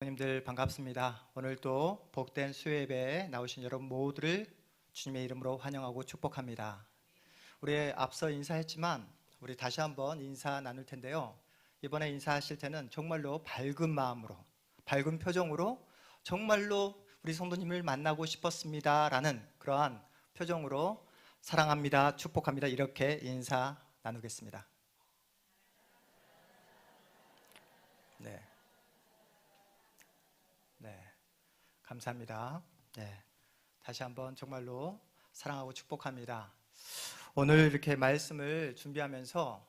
님들 반갑습니다. 오늘도 복된 수요예배에 나오신 여러분 모두를 주님의 이름으로 환영하고 축복합니다. 우리 앞서 인사했지만 우리 다시 한번 인사 나눌 텐데요. 이번에 인사하실 때는 정말로 밝은 마음으로, 밝은 표정으로 정말로 우리 성도님을 만나고 싶었습니다 라는 그러한 표정으로 사랑합니다, 축복합니다 이렇게 인사 나누겠습니다. 네. 네, 감사합니다. 네, 다시 한번 정말로 사랑하고 축복합니다. 오늘 이렇게 말씀을 준비하면서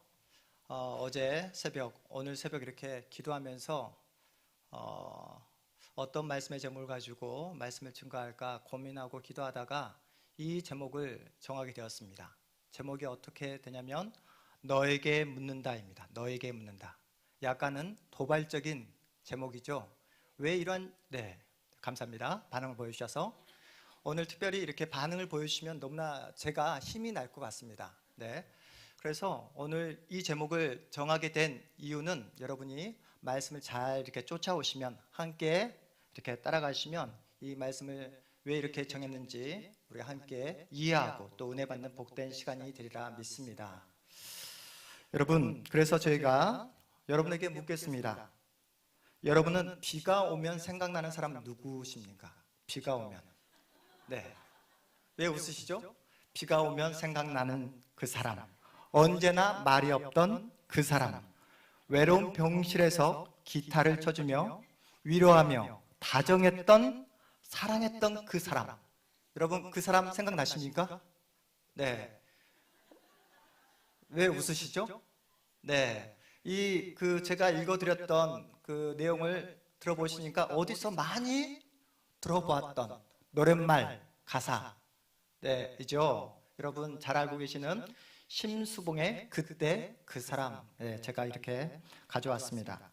어제 새벽, 오늘 새벽 이렇게 기도하면서 어떤 말씀의 제목을 가지고 말씀을 증거할까 고민하고 기도하다가 이 제목을 정하게 되었습니다. 제목이 어떻게 되냐면 너에게 묻는다입니다. 너에게 묻는다. 약간은 도발적인 제목이죠. 왜 이런, 감사합니다. 반응을 보여주셔서. 오늘 특별히 이렇게 반응을 보여주시면 너무나 제가 힘이 날 것 같습니다. 네. 그래서 오늘 이 제목을 정하게 된 이유는 여러분이 말씀을 잘 이렇게 쫓아오시면 함께 이렇게 따라가시면 이 말씀을 왜 이렇게 정했는지 우리 함께 이해하고 또 은혜 받는 복된 시간이 되리라 믿습니다. 여러분, 그래서 저희가 여러분에게 묻겠습니다. 여러분은 비가 오면 생각나는 사람 누구십니까? 비가 오면. 네. 왜 웃으시죠? 비가 오면 생각나는 그 사람. 언제나 말이 없던 그 사람. 외로운 병실에서 기타를 쳐주며 위로하며 다정했던 사랑했던 그 사람. 여러분 그 사람 생각나십니까? 네. 왜 웃으시죠? 네. 제가 읽어드렸던 그 내용을 들어보시니까 어디서 많이 들어보았던 노랫말, 가사, 이죠. 여러분 잘 알고 계시는 심수봉의 그때 그 사람, 제가 이렇게 가져왔습니다.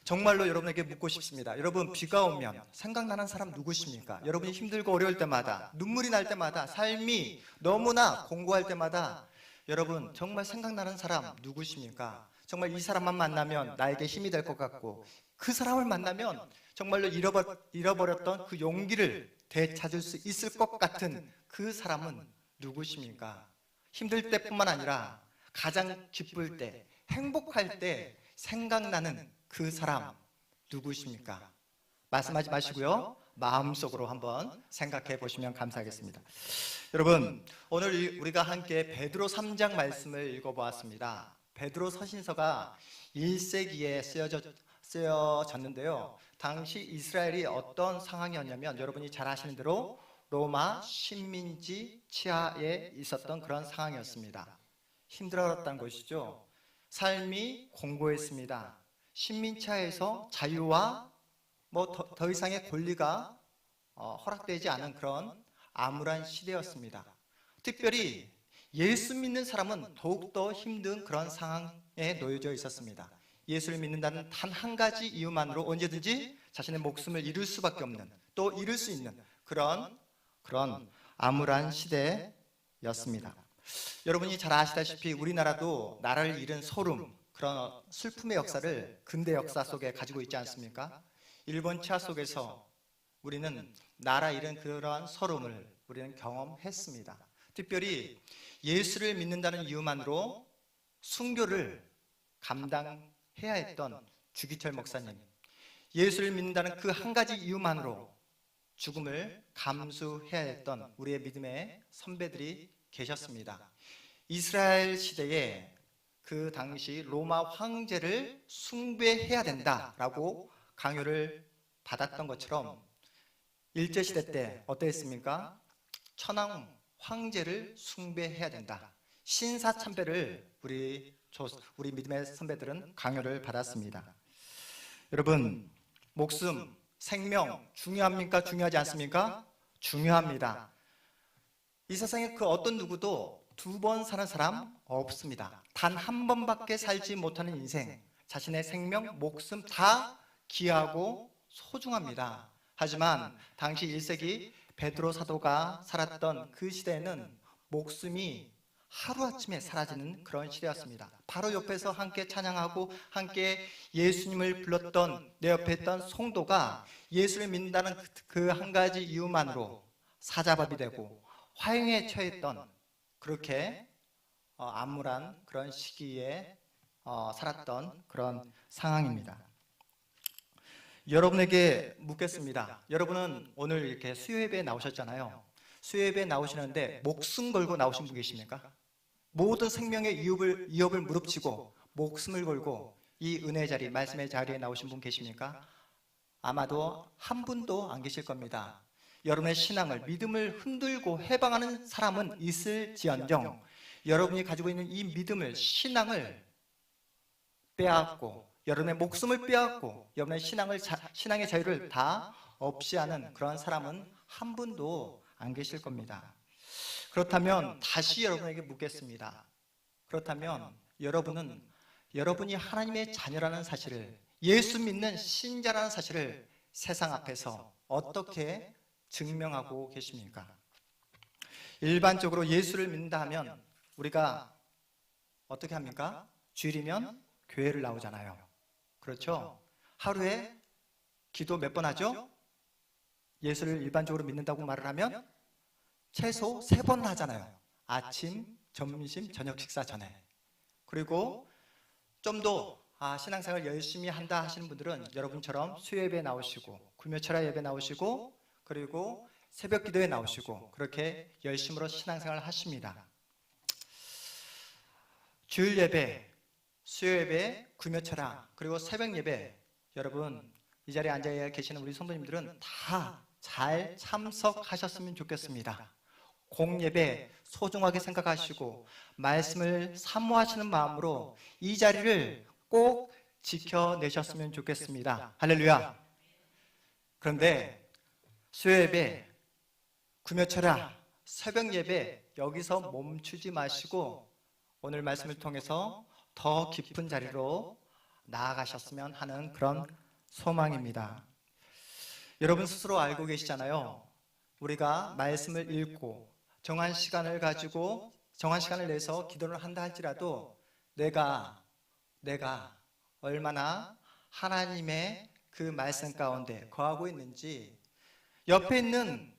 정말로 여러분에게 묻고 싶습니다. 여러분 비가 오면 생각나는 사람 누구십니까? 여러분이 힘들고 어려울 때마다, 눈물이 날 때마다, 삶이 너무나 공고할 때마다 여러분 정말 생각나는 사람 누구십니까? 정말 이 사람만 만나면 나에게 힘이 될 것 같고 그 사람을 만나면 정말로 잃어버렸던 그 용기를 되찾을 수 있을 것 같은 그 사람은 누구십니까? 힘들 때뿐만 아니라 가장 기쁠 때, 행복할 때 생각나는 그 사람 누구십니까? 말씀하지 마시고요. 마음속으로 한번 생각해 보시면 감사하겠습니다. 여러분, 오늘 우리가 함께 베드로 3장 말씀을 읽어보았습니다. 베드로 서신서가 1세기에 쓰여졌는데요. 당시 이스라엘이 어떤 상황이었냐면 여러분이 잘 아시는 대로 로마 식민지 치하에 있었던 그런 상황이었습니다. 힘들었다는 것이죠. 삶이 공고했습니다. 식민지하에서 자유와 더 이상의 권리가 허락되지 않은 그런 암울한 시대였습니다. 특별히 예수 믿는 사람은 더욱더 힘든 그런 상황에 놓여져 있었습니다. 예수를 믿는다는 단 한 가지 이유만으로 언제든지 자신의 목숨을 잃을 수밖에 없는, 또 잃을 수 있는 그런 암울한 시대였습니다. 여러분이 잘 아시다시피 우리나라도 나라를 잃은 소름, 그런 슬픔의 역사를 근대 역사 속에 가지고 있지 않습니까? 일본 치하 속에서 우리는 나라 잃은 그러한 서름을 우리는 경험했습니다. 특별히 예수를 믿는다는 이유만으로 순교를 감당해야 했던 주기철 목사님, 예수를 믿는다는 그 한 가지 이유만으로 죽음을 감수해야 했던 우리의 믿음의 선배들이 계셨습니다. 이스라엘 시대에 그 당시 로마 황제를 숭배해야 된다라고 강요를 받았던 것처럼 일제시대 때 어떠했습니까? 천황 황제를 숭배해야 된다. 신사참배를 우리 믿음의 선배들은 강요를 받았습니다. 여러분, 목숨, 생명 중요합니까? 중요하지 않습니까? 중요합니다. 이 세상에 그 어떤 누구도 두 번 사는 사람 없습니다. 단 한 번밖에 살지 못하는 인생, 자신의 생명, 목숨 다 귀하고 소중합니다. 하지만 당시 1세기 베드로 사도가 살았던 그 시대에는 목숨이 하루아침에 사라지는 그런 시대였습니다. 바로 옆에서 함께 찬양하고 함께 예수님을 불렀던 내 옆에 있던 성도가 예수를 믿는다는 그 한 가지 이유만으로 사자밥이 되고 화형에 처했던, 그렇게 암울한 그런 시기에 살았던 그런 상황입니다. 여러분에게 묻겠습니다. 여러분은 오늘 이렇게 수요예배에 나오셨잖아요. 수요예배에 나오시는데 목숨 걸고 나오신 분 계십니까? 모든 생명의 위협을 무릅쓰고 목숨을 걸고 이 은혜의 자리, 말씀의 자리에 나오신 분 계십니까? 아마도 한 분도 안 계실 겁니다. 여러분의 신앙을, 믿음을 흔들고 해방하는 사람은 있을지언정 여러분이 가지고 있는 이 믿음을, 신앙을 빼앗고 여러분의 목숨을 빼앗고 여러분의 신앙의 자유를 다 없이 하는 그런 사람은 한 분도 안 계실 겁니다. 그렇다면 다시 여러분에게 묻겠습니다. 그렇다면 여러분이 하나님의 자녀라는 사실을, 예수 믿는 신자라는 사실을 세상 앞에서 어떻게 증명하고 계십니까? 일반적으로 예수를 믿는다 하면 우리가 어떻게 합니까? 주일이면 교회를 나오잖아요. 그렇죠? 하루에 기도 몇 번 하죠? 예수를 일반적으로 믿는다고 말을 하면 최소 3번 하잖아요. 아침, 점심, 저녁 식사 전에. 그리고 좀 더 신앙생활 열심히 한다 하시는 분들은 여러분처럼 수요예배 나오시고 금요철야 예배 나오시고 그리고 새벽 기도에 나오시고 그렇게 열심으로 신앙생활을 하십니다. 주일 예배, 수요예배, 금요철야 그리고 새벽 예배, 여러분 이 자리에 앉아 계시는 우리 성도님들은 다 잘 참석하셨으면 좋겠습니다. 공예배 소중하게 생각하시고 말씀을 사모하시는 마음으로 이 자리를 꼭 지켜내셨으면 좋겠습니다. 할렐루야. 그런데 수요예배, 금요철야, 새벽예배 여기서 멈추지 마시고 오늘 말씀을 통해서 더 깊은 자리로 나아가셨으면 하는 그런 소망입니다. 여러분 스스로 알고 계시잖아요. 우리가 말씀을 읽고 정한 시간을 가지고 정한 시간을 내서 기도를 한다 할지라도 내가 얼마나 하나님의 그 말씀 가운데 거하고 있는지, 옆에 있는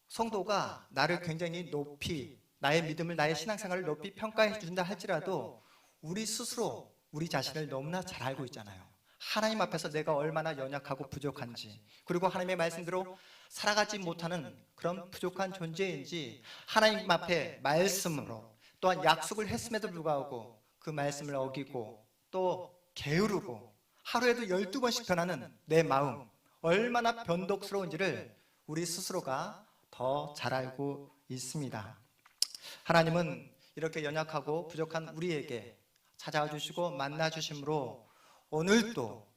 성도가 나를 굉장히 높이, 나의 믿음을, 나의 신앙생활을 높이 평가해 준다 할지라도 우리 스스로 우리 자신을 너무나 잘 알고 있잖아요. 하나님 앞에서 내가 얼마나 연약하고 부족한지, 그리고 하나님의 말씀대로 살아가지 못하는 그런 부족한 존재인지, 하나님 앞에 말씀으로 또한 약속을 했음에도 불구하고 그 말씀을 어기고 또 게으르고 하루에도 12번씩 변하는 내 마음, 얼마나 변덕스러운지를 우리 스스로가 더 잘 알고 있습니다. 하나님은 이렇게 연약하고 부족한 우리에게 찾아와 주시고 만나 주심으로 오늘도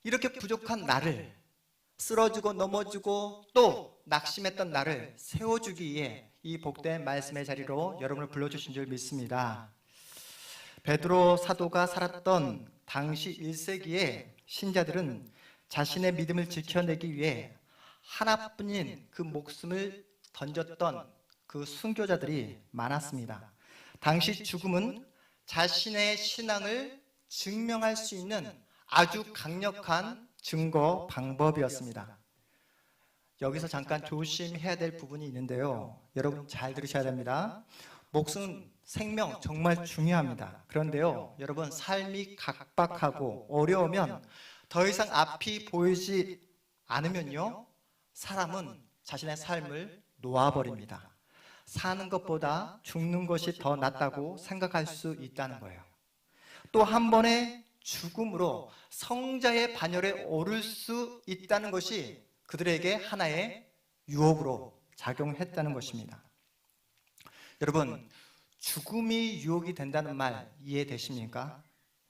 이렇게 부족한 나를, 쓰러지고 넘어지고 또 낙심했던 나를 세워주기 위해 이 복된 말씀의 자리로 여러분을 불러주신 줄 믿습니다. 베드로 사도가 살았던 당시 1세기에 신자들은 자신의 믿음을 지켜내기 위해 하나뿐인 그 목숨을 던졌던 그 순교자들이 많았습니다. 당시 죽음은 자신의 신앙을 증명할 수 있는 아주 강력한 증거 방법이었습니다. 여기서 잠깐 조심해야 될 부분이 있는데요. 여러분 잘 들으셔야 됩니다. 목숨, 생명 정말 중요합니다. 그런데요, 여러분 삶이 각박하고 어려우면 더 이상 앞이 보이지 않으면요, 사람은 자신의 삶을 놓아버립니다. 사는 것보다 죽는 것이 더 낫다고 생각할 수 있다는 거예요. 또 한 번의 죽음으로 성자의 반열에 오를 수 있다는 것이 그들에게 하나의 유혹으로 작용했다는 것입니다. 여러분, 죽음이 유혹이 된다는 말 이해되십니까?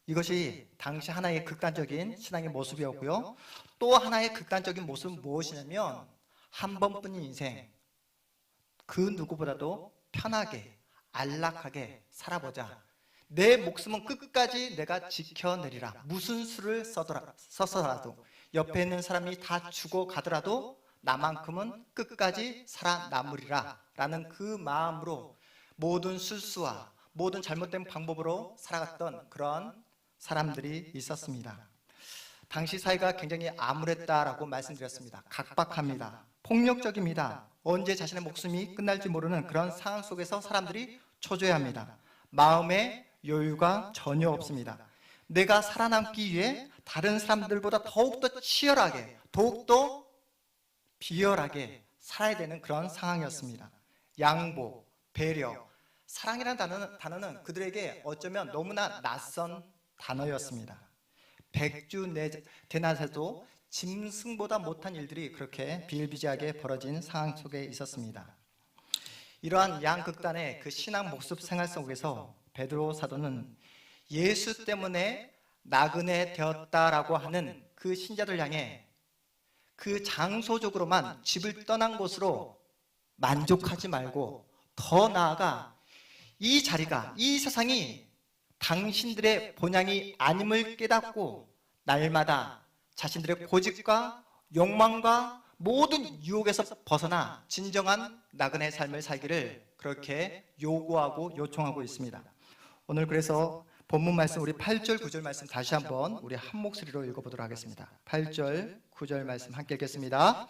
이것이 당시 하나의 극단적인 신앙의 모습이었고요. 또 하나의 극단적인 모습은 무엇이냐면 한 번뿐인 인생, 그 누구보다도 편하게 안락하게 살아보자. 내 목숨은 끝까지 내가 지켜내리라. 무슨 수를 써서라도 옆에 있는 사람이 다 죽어가더라도 나만큼은 끝까지 살아남으리라 라는 그 마음으로 모든 실수와 모든 잘못된 방법으로 살아갔던 그런 사람들이 있었습니다. 당시 사회가 굉장히 암울했다라고 말씀드렸습니다. 각박합니다. 폭력적입니다. 언제 자신의 목숨이 끝날지 모르는 그런 상황 속에서 사람들이 초조해합니다. 마음에 여유가 전혀 없습니다. 내가 살아남기 위해 다른 사람들보다 더욱더 치열하게, 더욱더 비열하게 살아야 되는 그런 상황이었습니다. 양보, 배려, 사랑이라는 단어는 그들에게 어쩌면 너무나 낯선 단어였습니다. 백주대낮에도 짐승보다 못한 일들이 그렇게 비일비재하게 벌어진 상황 속에 있었습니다. 이러한 양극단의 그 신앙 목습 생활 속에서 베드로 사도는 예수 때문에 나그네 되었다라고 하는 그 신자들 향해 그 장소적으로만 집을 떠난 곳으로 만족하지 말고 더 나아가 이 자리가, 이 세상이 당신들의 본향이 아님을 깨닫고 날마다 자신들의 고집과 욕망과 모든 유혹에서 벗어나 진정한 나그네 삶을 살기를 그렇게 요구하고 요청하고 있습니다. 오늘 그래서 본문 말씀 우리 8절 9절 말씀 다시 한번 우리 한 목소리로 읽어보도록 하겠습니다. 8절 9절 말씀 함께 읽겠습니다.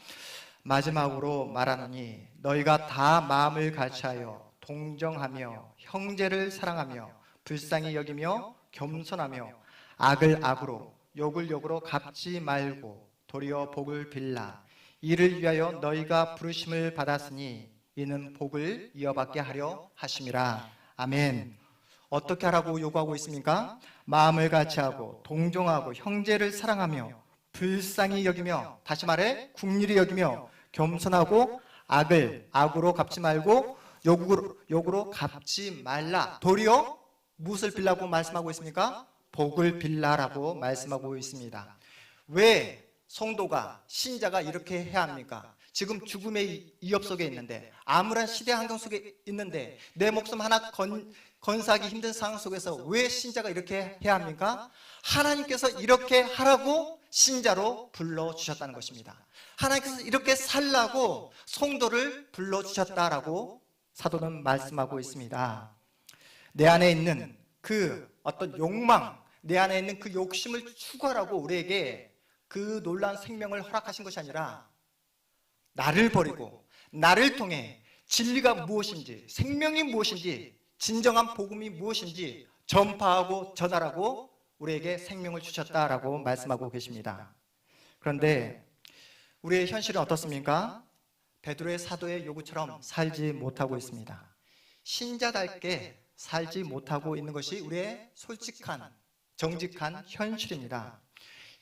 마지막으로 말하노니 너희가 다 마음을 같이하여 동정하며 형제를 사랑하며 불쌍히 여기며 겸손하며 악을 악으로 욕을 욕으로 갚지 말고 도리어 복을 빌라. 이를 위하여 너희가 부르심을 받았으니 이는 복을 이어받게 하려 하심이라. 아멘. 어떻게 하라고 요구하고 있습니까? 마음을 같이하고 동정하고 형제를 사랑하며 불쌍히 여기며, 다시 말해 국률이 여기며, 겸손하고 악을 악으로 갚지 말고 욕으로 갚지 말라. 도리어 무엇을 빌라고 말씀하고 있습니까? 복을 빌라라고 말씀하고 있습니다. 왜 성도가, 신자가 이렇게 해야 합니까? 지금 죽음의 위협 속에 있는데, 암울한 시대 환경 속에 있는데, 내 목숨 하나 건사하기 힘든 상황 속에서 왜 신자가 이렇게 해야 합니까? 하나님께서 이렇게 하라고 신자로 불러주셨다는 것입니다. 하나님께서 이렇게 살라고 성도를 불러주셨다라고 사도는 말씀하고 있습니다. 내 안에 있는 그 어떤 욕망, 내 안에 있는 그 욕심을 추구하라고 우리에게 그 놀라운 생명을 허락하신 것이 아니라 나를 버리고 나를 통해 진리가 무엇인지, 생명이 무엇인지, 진정한 복음이 무엇인지 전파하고 전하라고 우리에게 생명을 주셨다라고 말씀하고 계십니다. 그런데 우리의 현실은 어떻습니까? 베드로의 사도의 요구처럼 살지 못하고 있습니다. 신자답게 살지 못하고 있는 것이 우리의 솔직한, 정직한 현실입니다.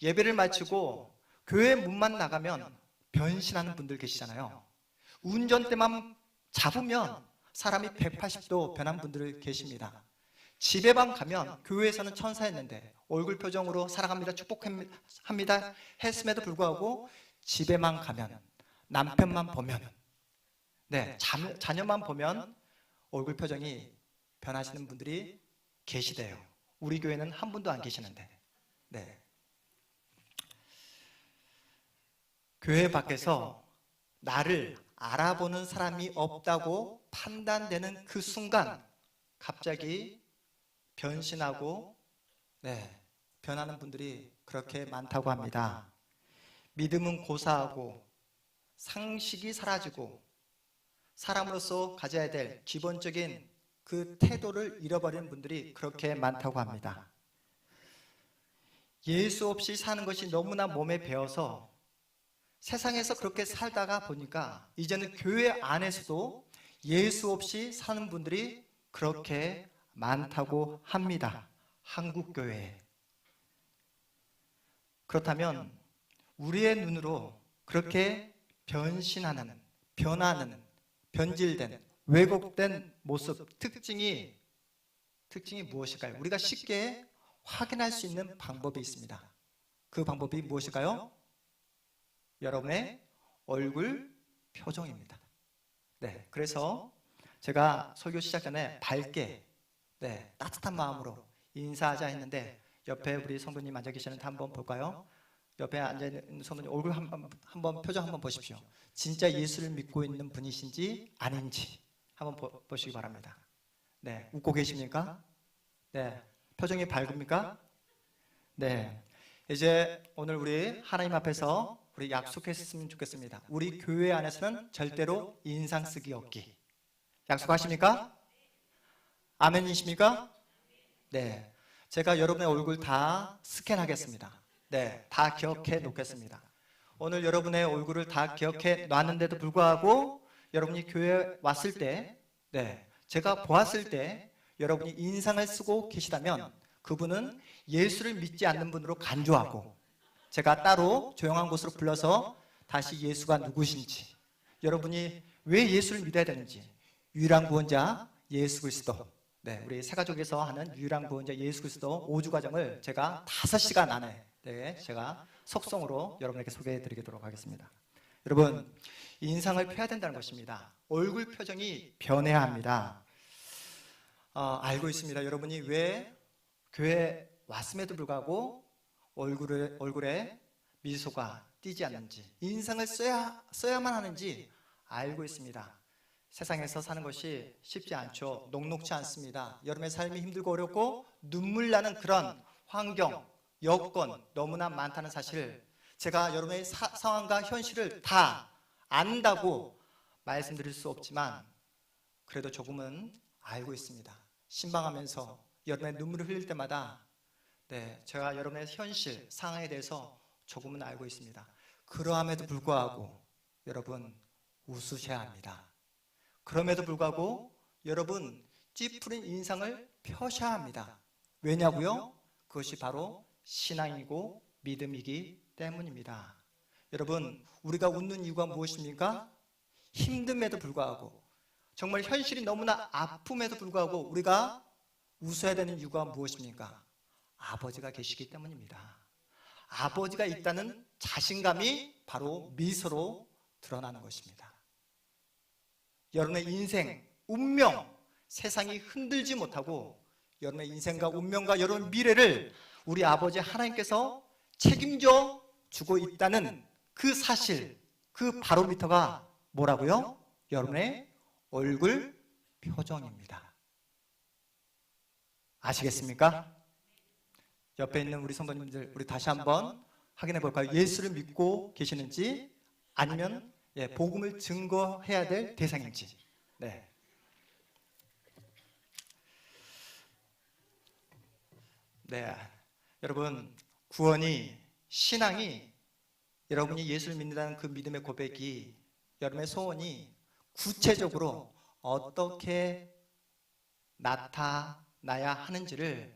예배를 마치고 교회 문만 나가면 변신하는 분들 계시잖아요. 운전대만 잡으면 사람이 180도 변한 분들 계십니다. 집에만 가면 교회에서는 천사였는데 얼굴 표정으로 사랑합니다, 축복합니다 했음에도 불구하고 집에만 가면, 남편만 보면, 자녀만 보면 얼굴 표정이 변하시는 분들이 계시대요. 우리 교회는 한 분도 안 계시는데. 교회 밖에서 나를 알아보는 사람이 없다고 판단되는 그 순간 갑자기 변신하고 변하는 분들이 그렇게 많다고 합니다. 믿음은 고사하고 상식이 사라지고 사람으로서 가져야 될 기본적인 그 태도를 잃어버리는 분들이 그렇게 많다고 합니다. 예수 없이 사는 것이 너무나 몸에 배어서 세상에서 그렇게 살다가 보니까 이제는 교회 안에서도 예수 없이 사는 분들이 그렇게 많다고 합니다. 한국 교회에. 그렇다면 우리의 눈으로 그렇게 변신하는, 변하는, 변질된, 왜곡된 모습, 특징이 무엇일까요? 우리가 쉽게 확인할 수 있는 방법이 있습니다. 그 방법이 무엇일까요? 여러분의 얼굴 표정입니다. 그래서 제가 설교 시작 전에 밝게, 따뜻한 마음으로 인사하자 했는데 옆에 우리 성도님 앉아 계시는데 한번 볼까요? 옆에 앉아있는 성도님 얼굴 한번 표정 한번 보십시오. 진짜 예수를 믿고 있는 분이신지 아닌지 한번 보시기 바랍니다. 네, 웃고 계십니까? 네, 표정이 밝습니까? 네, 이제 오늘 우리 하나님 앞에서 우리 약속했으면 좋겠습니다. 우리 교회 안에서는 절대로 인상 쓰기 없기. 약속하십니까? 아멘이십니까? 네, 제가 여러분의 얼굴 다 스캔하겠습니다. 네, 다 기억해 놓겠습니다. 오늘 여러분의 얼굴을 다 기억해 놨는데도 불구하고 여러분이 교회에 왔을 때, 네, 제가 보았을 때 여러분이 인상을 쓰고 계시다면 그분은 예수를 믿지 않는 분으로 간주하고, 제가 따로 조용한 곳으로 불러서 다시 예수가 누구신지, 여러분이 왜 예수를 믿어야 되는지, 유일한 구원자 예수 그리스도, 네, 우리 새가족에서 하는 유일한 구원자 예수 그리스도 5주 과정을 제가 5시간 안에, 네, 제가 속성으로 여러분에게 소개해 드리도록 하겠습니다. 여러분, 인상을 펴야 된다는 것입니다. 얼굴 표정이 변해야 합니다. 알고 있습니다. 여러분이 왜 교회에 왔음에도 불구하고 얼굴에 미소가 띄지 않는지, 인상을 써야만 하는지 알고 있습니다. 세상에서 사는 것이 쉽지 않죠. 녹록지 않습니다. 여러분의 삶이 힘들고 어렵고 눈물 나는 그런 환경, 여건 너무나 많다는 사실, 제가 여러분의 상황과 현실을 다 안다고 말씀드릴 수 없지만 그래도 조금은 알고 있습니다. 신방하면서 여러분의 눈물을 흘릴 때마다, 네, 제가 여러분의 현실, 상황에 대해서 조금은 알고 있습니다. 그러함에도 불구하고 여러분 웃으셔야 합니다. 그럼에도 불구하고 여러분 찌푸린 인상을 펴셔야 합니다. 왜냐고요? 그것이 바로 신앙이고 믿음이기 때문입니다. 여러분, 우리가 웃는 이유가 무엇입니까? 힘듦에도 불구하고, 정말 현실이 너무나 아픔에도 불구하고 우리가 웃어야 되는 이유가 무엇입니까? 아버지가 계시기 때문입니다. 아버지가 있다는 자신감이 바로 미소로 드러나는 것입니다. 여러분의 인생, 운명, 세상이 흔들지 못하고 여러분의 인생과 운명과 여러분의 미래를 우리 아버지 하나님께서 책임져 주고 있다는 그 사실, 그 바로미터가 뭐라고요? 여러분의 얼굴 표정입니다. 아시겠습니까? 옆에 있는 우리 성도님들, 우리 다시 한번 확인해 볼까요? 예수를 믿고 계시는지, 아니면 복음을 증거해야 될 대상인지. 네. 네. 여러분, 구원이, 신앙이, 여러분이 예수를 믿는다는 그 믿음의 고백이, 여러분의 소원이 구체적으로 어떻게 나타나야 하는지를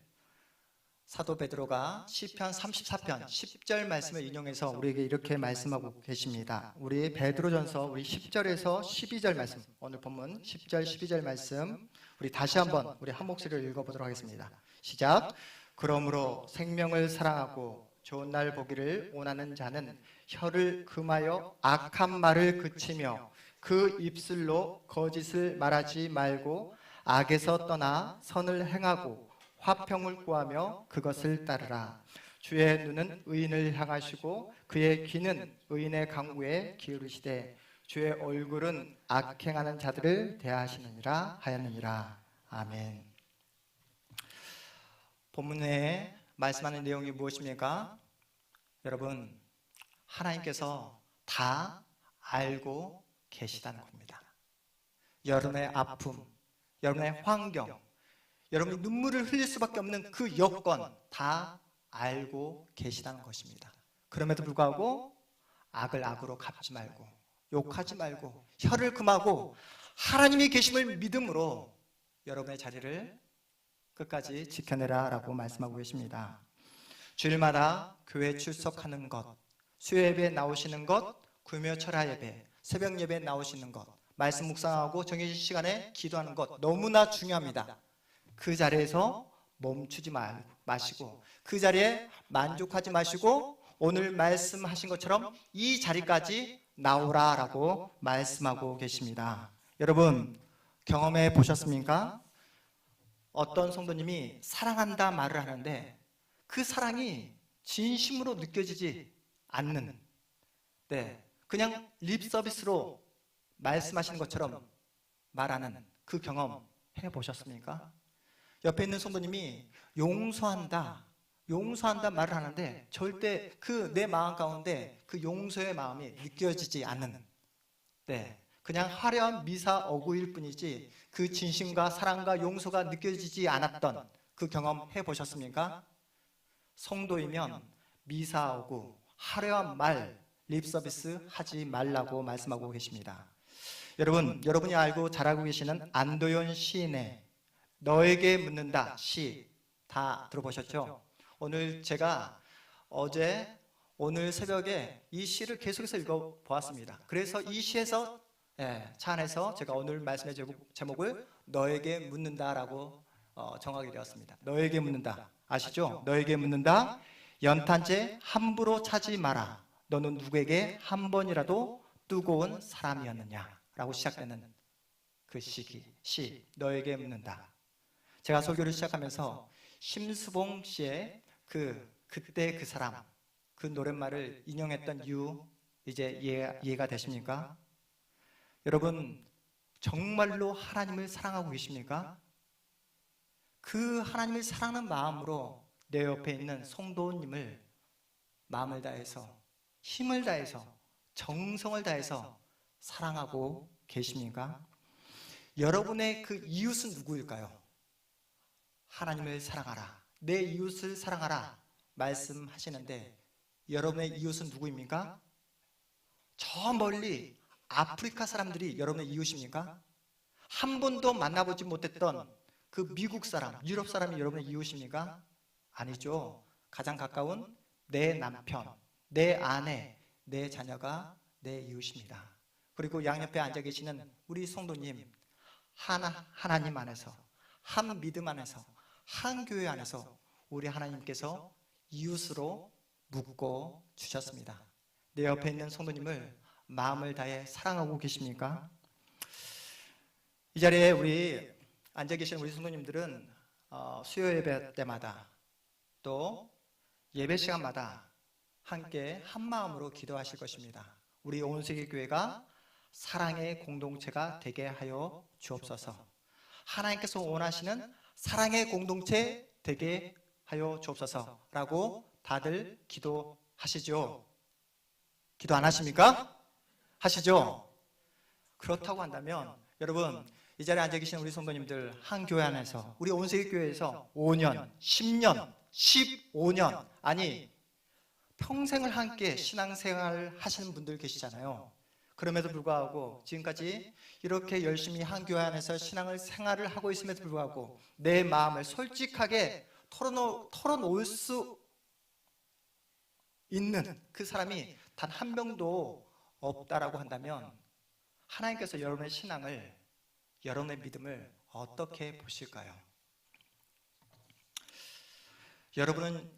사도 베드로가 시편 34편 10절 말씀을 인용해서 우리에게 이렇게 말씀하고 계십니다. 우리 베드로전서 우리 10절에서 12절 말씀, 오늘 본문 10절 12절 말씀 우리 다시 한번 우리 한 목소리로 읽어보도록 하겠습니다. 시작. 그러므로 생명을 사랑하고 좋은 날 보기를 원하는 자는 혀를 금하여 악한 말을 그치며 그 입술로 거짓을 말하지 말고 악에서 떠나 선을 행하고 화평을 구하며 그것을 따르라. 주의 눈은 의인을 향하시고 그의 귀는 의인의 강구에 기울이시되 주의 얼굴은 악행하는 자들을 대하시느니라 하였느니라. 아멘. 본문에 말씀하는 내용이 무엇입니까? 여러분, 하나님께서 다 알고 계시다는 겁니다. 여러분의 아픔, 여러분의 환경, 여러분이 눈물을 흘릴 수밖에 없는 그 여건 다 알고 계시다는 것입니다. 그럼에도 불구하고 악을 악으로 갚지 말고, 욕하지 말고, 혀를 금하고 하나님이 계심을 믿음으로 여러분의 자리를 끝까지 지켜내라 라고 말씀하고 계십니다. 주일마다 교회 출석하는 것, 수요 예배에 나오시는 것, 금요 철야 예배, 새벽 예배에 나오시는 것, 말씀 묵상하고 정해진 시간에 기도하는 것 너무나 중요합니다. 그 자리에서 멈추지 마시고, 그 자리에 만족하지 마시고 오늘 말씀하신 것처럼 이 자리까지 나오라 라고 말씀하고 계십니다. 여러분, 경험해 보셨습니까? 어떤 성도님이 사랑한다 말을 하는데 그 사랑이 진심으로 느껴지지 않는, 그냥 립 서비스로 말씀하시는 것처럼 말하는 그 경험 해보셨습니까? 옆에 있는 성도님이 용서한다, 용서한다 말을 하는데 절대 그 내 마음 가운데 그 용서의 마음이 느껴지지 않는, 그냥 화려한 미사 어구일 뿐이지 그 진심과 사랑과 용서가 느껴지지 않았던 그 경험 해보셨습니까? 성도이면 미사 어구, 화려한 말, 립서비스 하지 말라고 말씀하고 계십니다. 여러분이 알고 잘 알고 계시는 안도현 시인의 너에게 묻는다 시 다 들어보셨죠? 오늘 제가 오늘 새벽에 이 시를 계속해서 읽어보았습니다. 그래서 이 시에서 차 안에서 제가 오늘 말씀의 제목을 너에게 묻는다라고 정하게 되었습니다. 너에게 묻는다 아시죠? 너에게 묻는다. 연탄재 함부로 차지 마라. 너는 누구에게 한 번이라도 뜨거운 사람이었느냐 라고 시작되는 그 시 너에게 묻는다. 제가 설교를 시작하면서 심수봉 씨의 그때 그 사람 그 노랫말을 인용했던 이유 이제 이해가 되십니까? 여러분 정말로 하나님을 사랑하고 계십니까? 그 하나님을 사랑하는 마음으로 내 옆에 있는 성도님을 마음을 다해서 힘을 다해서 정성을 다해서 사랑하고 계십니까? 여러분의 그 이웃은 누구일까요? 하나님을 사랑하라, 내 이웃을 사랑하라 말씀하시는데 여러분의 이웃은 누구입니까? 저 멀리 아프리카 사람들이 여러분의 이웃입니까? 한 번도 만나보지 못했던 그 미국 사람, 유럽 사람이 여러분의 이웃입니까? 아니죠. 가장 가까운 내 남편, 내 아내, 내 자녀가 내 이웃입니다. 그리고 양옆에 앉아 계시는 우리 성도님, 하나님 안에서, 한 믿음 안에서, 한 교회 안에서 우리 하나님께서 이웃으로 묶어 주셨습니다. 내 옆에 있는 성도님을 마음을 다해 사랑하고 계십니까? 이 자리에 우리 앉아 계신 우리 성도님들은 수요 예배 때마다 또 예배 시간마다 함께 한 마음으로 기도하실 것입니다. 우리 온세계 교회가 사랑의 공동체가 되게 하여 주옵소서. 하나님께서 원하시는 사랑의 공동체 되게 하여 주옵소서라고 다들 기도하시죠? 기도 안 하십니까? 하시죠? 그렇다고 한다면 여러분 이 자리에 앉아 계신 우리 성도님들 한 교회 안에서 우리 온세계 교회에서 5년, 10년, 15년 아니 평생을 함께 신앙생활을 하시는 분들 계시잖아요. 그럼에도 불구하고 지금까지 이렇게 열심히 한 교회 안에서 생활을 하고 있음에도 불구하고 내 마음을 솔직하게 털어놓을 수 있는 그 사람이 단 한 명도 없다라고 한다면 하나님께서 여러분의 신앙을, 여러분의 믿음을 어떻게 보실까요? 여러분은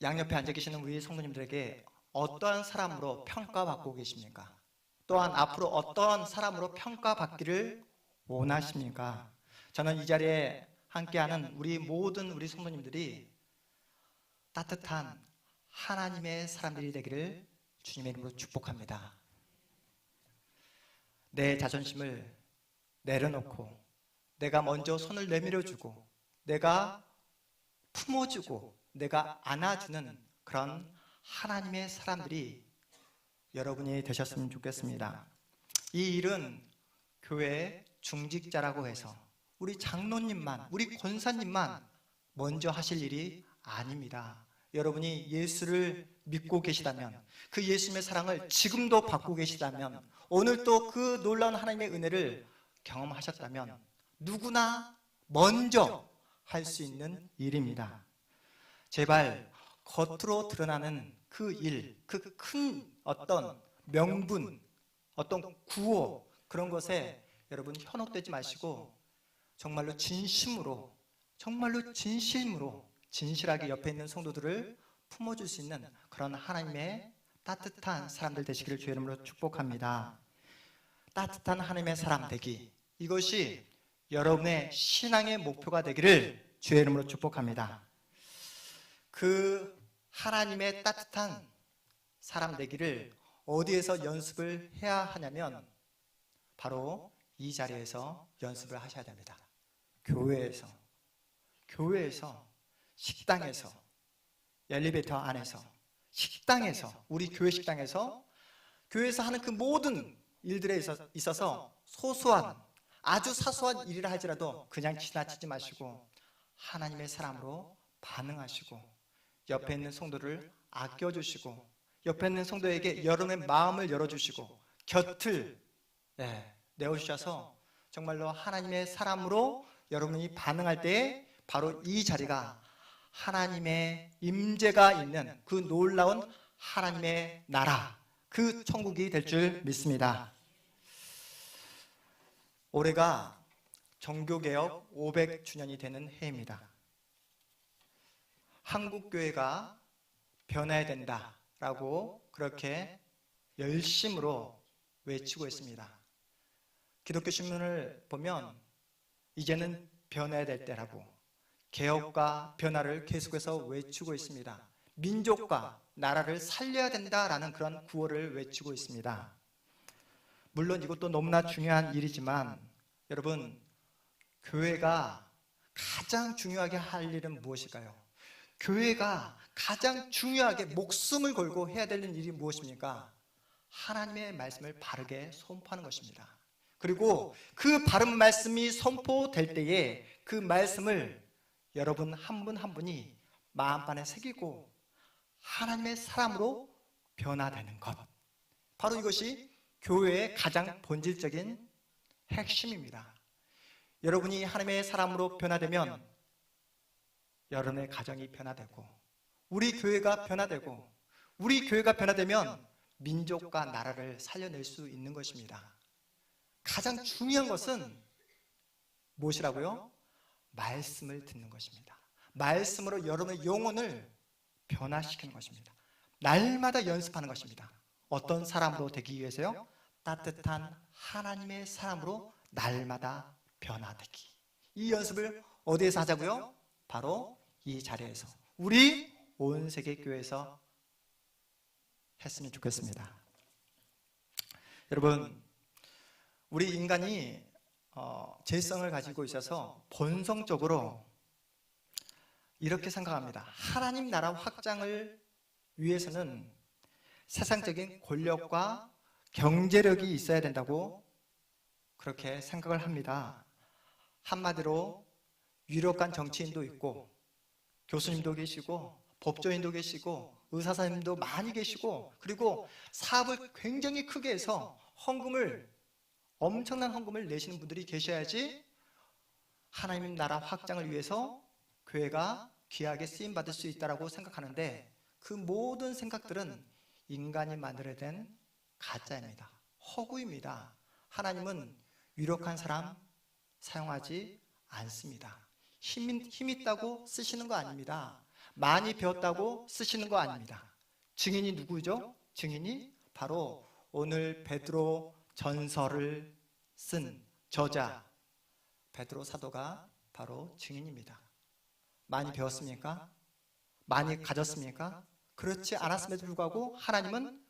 양옆에 앉아 계시는 우리 성도님들에게 어떠한 사람으로 평가받고 계십니까? 또한 앞으로 어떠한 사람으로 평가받기를 원하십니까? 저는 이 자리에 함께하는 우리 모든 우리 성도님들이 따뜻한 하나님의 사람들이 되기를 주님의 이름으로 축복합니다. 내 자존심을 내려놓고 내가 먼저 손을 내밀어주고 내가 품어주고 내가 안아주는 그런 하나님의 사람들이 여러분이 되셨으면 좋겠습니다. 이 일은 교회 중직자라고 해서 우리 장로님만, 우리 권사님만 먼저 하실 일이 아닙니다. 여러분이 예수를 믿고 계시다면 그 예수님의 사랑을 지금도 받고 계시다면 오늘 또 그 놀라운 하나님의 은혜를 경험하셨다면 누구나 먼저 할 수 있는 일입니다. 제발 겉으로 드러나는 그 일, 그 큰 어떤 명분, 어떤 구호 그런 것에 여러분 현혹되지 마시고 정말로 진심으로, 정말로 진실하게 옆에 있는 성도들을 품어줄 수 있는 그런 하나님의 따뜻한 사람들 되시기를 주의 이름으로 축복합니다. 따뜻한 하나님의 사람 되기, 이것이 여러분의 신앙의 목표가 되기를 주의 이름으로 축복합니다. 그 하나님의 따뜻한 사람 되기를 어디에서 연습을 해야 하냐면 바로 이 자리에서 연습을 하셔야 됩니다. 교회에서, 식당에서, 엘리베이터 안에서, 식당에서, 우리 교회 식당에서, 교회에서 하는 그 모든 일들에 있어서 소소한, 아주 사소한 일이라 할지라도 그냥 지나치지 마시고 하나님의 사람으로 반응하시고, 옆에 있는 성도를 아껴주시고, 옆에 있는 성도에게 여러분의 마음을 열어주시고 곁을 내어주셔서 정말로 하나님의 사람으로 여러분이 반응할 때에 바로 이 자리가 하나님의 임재가 있는 그 놀라운 하나님의 나라, 그 천국이 될 줄 믿습니다. 올해가 종교개혁 500주년이 되는 해입니다. 한국교회가 변해야 된다라고 그렇게 열심으로 외치고 있습니다. 기독교 신문을 보면 이제는 변해야 될 때라고 개혁과 변화를 계속해서 외치고 있습니다. 민족과 나라를 살려야 된다라는 그런 구호를 외치고 있습니다. 물론 이것도 너무나 중요한 일이지만 여러분, 교회가 가장 중요하게 할 일은 무엇일까요? 교회가 가장 중요하게 목숨을 걸고 해야 되는 일이 무엇입니까? 하나님의 말씀을 바르게 선포하는 것입니다. 그리고 그 바른 말씀이 선포될 때에 그 말씀을 여러분 한 분 한 분이 마음판에 새기고 하나님의 사람으로 변화되는 것, 바로 이것이 교회의 가장 본질적인 핵심입니다. 여러분이 하나님의 사람으로 변화되면 여러분의 가정이 변화되고, 우리 교회가 변화되고, 우리 교회가 변화되면 민족과 나라를 살려낼 수 있는 것입니다. 가장 중요한 것은 무엇이라고요? 말씀을 듣는 것입니다. 말씀으로 여러분의 영혼을 변화시키는 것입니다. 날마다 연습하는 것입니다. 어떤 사람으로 되기 위해서요? 따뜻한 하나님의 사람으로 날마다 변화되기. 이 연습을 어디에서 하자고요? 바로 이 자리에서, 우리 온 세계 교회에서 했으면 좋겠습니다. 여러분, 우리 인간이 죄성을 가지고 있어서 본성적으로 이렇게 생각합니다. 하나님 나라 확장을 위해서는 세상적인 권력과 경제력이 있어야 된다고 그렇게 생각을 합니다. 한마디로 유력한 정치인도 있고, 교수님도 계시고, 법조인도 계시고, 의사선생님도 많이 계시고, 그리고 사업을 굉장히 크게 해서 엄청난 헌금을 내시는 분들이 계셔야지 하나님 나라 확장을 위해서 교회가 귀하게 쓰임받을 수 있다고 생각하는데, 그 모든 생각들은 인간이 만들어낸 가짜입니다. 허구입니다. 하나님은 유력한 사람 사용하지 않습니다. 힘 있다고 쓰시는 거 아닙니다. 많이 배웠다고 쓰시는 거 아닙니다. 증인이 누구죠? 증인이 바로 오늘 베드로 전서를 쓴 저자 베드로 사도가 바로 증인입니다. 많이 배웠습니까? 많이 가졌습니까? 그렇지 않았음에도 불구하고 하나님은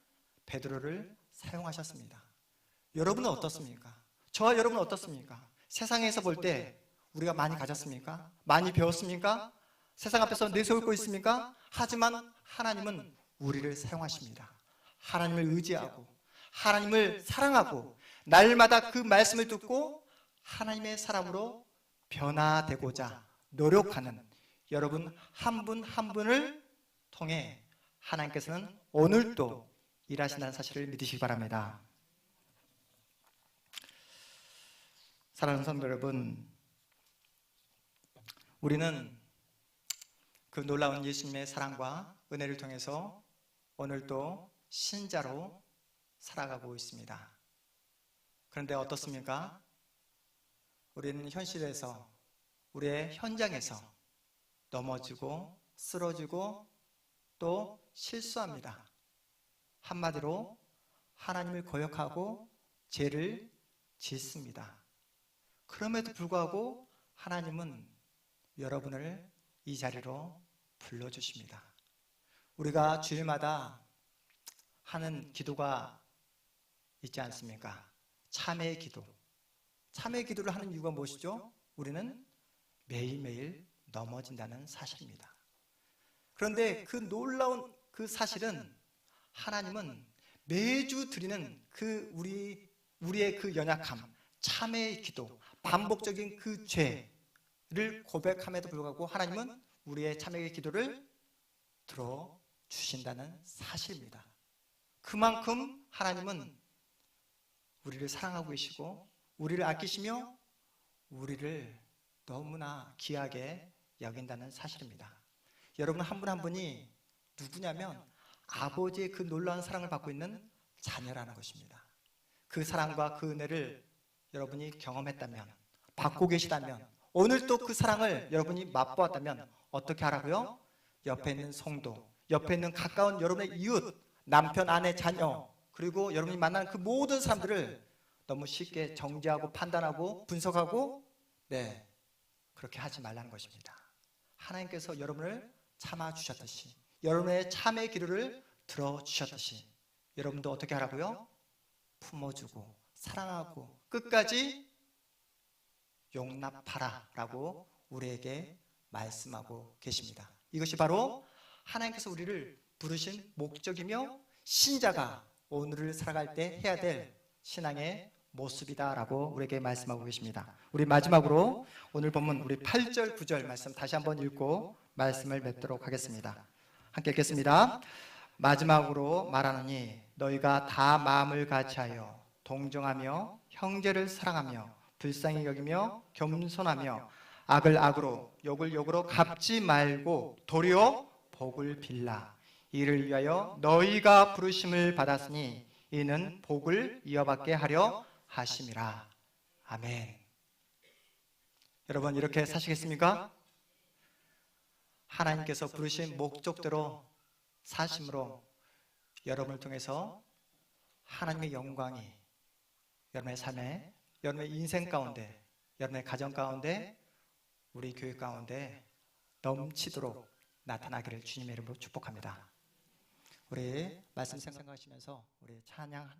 베드로를 사용하셨습니다. 여러분은 어떻습니까? 저와 여러분은 어떻습니까? 세상에서 볼 때 우리가 많이 가졌습니까? 많이 배웠습니까? 세상 앞에서 내세우고 있습니까? 하지만 하나님은 우리를 사용하십니다. 하나님을 의지하고 하나님을 사랑하고 날마다 그 말씀을 듣고 하나님의 사람으로 변화되고자 노력하는 여러분 한 분 한 분을 통해 하나님께서는 오늘도 일하신다는 사실을 믿으시기 바랍니다. 사랑하는 성도 여러분, 우리는 그 놀라운 예수님의 사랑과 은혜를 통해서 오늘도 신자로 살아가고 있습니다. 그런데 어떻습니까? 우리는 현실에서, 우리의 현장에서 넘어지고 쓰러지고 또 실수합니다. 한마디로 하나님을 거역하고 죄를 짓습니다. 그럼에도 불구하고 하나님은 여러분을 이 자리로 불러주십니다. 우리가 주일마다 하는 기도가 있지 않습니까? 참회의 기도. 참회의 기도를 하는 이유가 무엇이죠? 우리는 매일매일 넘어진다는 사실입니다. 그런데 그 놀라운 그 사실은 하나님은 매주 드리는 그 우리의 그 연약함, 참회의 기도, 반복적인 그 죄를 고백함에도 불구하고 하나님은 우리의 참회의 기도를 들어주신다는 사실입니다. 그만큼 하나님은 우리를 사랑하고 계시고 우리를 아끼시며 우리를 너무나 귀하게 여긴다는 사실입니다. 여러분 한 분 한 분이 누구냐면 아버지의 그 놀라운 사랑을 받고 있는 자녀라는 것입니다. 그 사랑과 그 은혜를 여러분이 경험했다면, 받고 계시다면, 오늘 또 그 사랑을 여러분이 맛보았다면 어떻게 하라고요? 옆에 있는 성도, 옆에 있는 가까운 여러분의 이웃, 남편, 아내, 자녀, 그리고 여러분이 만나는 그 모든 사람들을 너무 쉽게 정죄하고 판단하고 분석하고 그렇게 하지 말라는 것입니다. 하나님께서 여러분을 참아주셨듯이, 여러분의 참의 기도를 들어주셨듯이 여러분도 어떻게 하라고요? 품어주고 사랑하고 끝까지 용납하라 라고 우리에게 말씀하고 계십니다. 이것이 바로 하나님께서 우리를 부르신 목적이며 신자가 오늘을 살아갈 때 해야 될 신앙의 모습이다 라고 우리에게 말씀하고 계십니다. 우리 마지막으로 오늘 본문 우리 8절 9절 말씀 다시 한번 읽고 말씀을 맺도록 하겠습니다. 함께 읽겠습니다. 마지막으로 말하노니 너희가 다 마음을 같이하여 동정하며 형제를 사랑하며 불쌍히 여기며 겸손하며 악을 악으로 욕을 욕으로 갚지 말고 도리어 복을 빌라. 이를 위하여 너희가 부르심을 받았으니 이는 복을 이어받게 하려 하심이라. 아멘. 여러분 이렇게 사시겠습니까? 하나님께서 부르신 목적대로 사심으로 여러분을 통해서 하나님의 영광이 여러분의 삶에, 여러분의 인생 가운데, 여러분의 가정 가운데, 우리 교회 가운데 넘치도록 나타나기를 주님의 이름으로 축복합니다. 우리 말씀 생각하시면서 우리 찬양